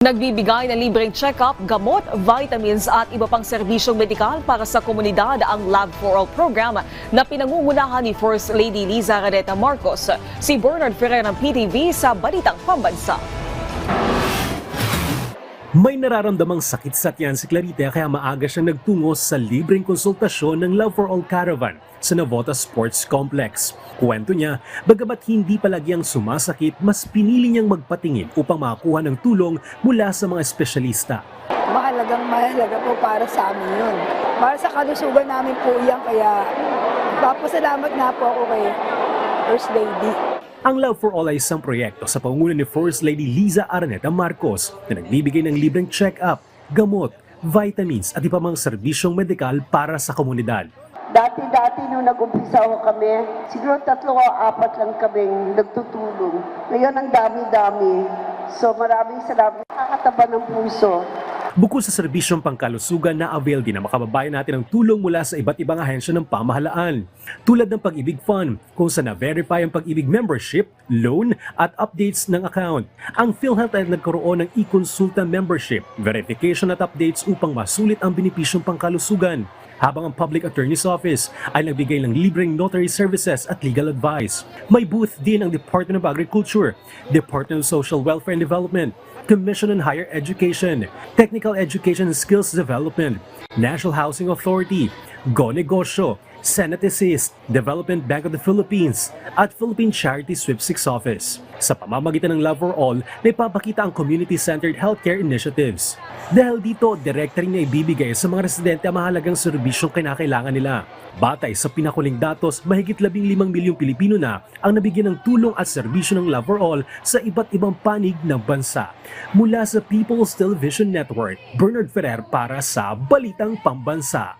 Nagbibigay ng libreng check-up, gamot, vitamins at iba pang serbisyong medikal para sa komunidad ang Love for All program na pinangungunahan ni First Lady Liza Araneta Marcos. Si Bernard Ferrer ng PTV sa Balitang Pambansa. May nararamdamang sakit sa tiyan si Clarita kaya maaga siyang nagtungo sa libreng konsultasyon ng Love for All Caravan sa Navota Sports Complex. Kwento niya, bagamat hindi palagyang sumasakit, mas pinili niyang magpatingin upang makakuha ng tulong mula sa mga espesyalista. Mahalaga po para sa amin yun. Para sa kalusugan namin po yan, kaya papasalamat na po ako kay First Lady. Ang Love for All ay isang proyekto sa pangunguna ni First Lady Liza Araneta Marcos na nagbibigay ng libreng check-up, gamot, vitamins at iba mang serbisyong medikal para sa komunidad. Dati nung nag-umpisa ho kami, siguro 3 o 4 lang kaming nagtutulong. Ngayon ang dami-dami. So maraming salamat. Nakakataba ng puso. Bukod sa serbisyong pangkalusugan, na-avail din na makababayan natin ang tulong mula sa iba't ibang ahensya ng pamahalaan. Tulad ng Pag-ibig Fund, kung saan na-verify ang Pag-ibig membership, loan at updates ng account. Ang PhilHealth ay nagkaroon ng e-consulta membership, verification at updates upang masulit ang benepisyong pangkalusugan. Habang ang Public Attorney's Office ay nagbigay ng libreng notary services at legal advice. May booth din ang Department of Agriculture, Department of Social Welfare and Development, Commission on Higher Education, Technical Education and Skills Development, National Housing Authority, Go Negosyo, Senate Assist, Development Bank of the Philippines, at Philippine Charity Sweepstakes Office. Sa pamamagitan ng Love for All, naipapakita ang community-centered healthcare initiatives. Dahil dito, direkta rin na ibibigay sa mga residente ang mahalagang serbisyong kinakailangan nila. Batay sa pinakuling datos, mahigit 15 milyong Pilipino na ang nabigyan ng tulong at serbisyo ng Love for All sa iba't ibang panig ng bansa. Mula sa People's Television Network, Bernard Ferrer para sa Balitang Pambansa.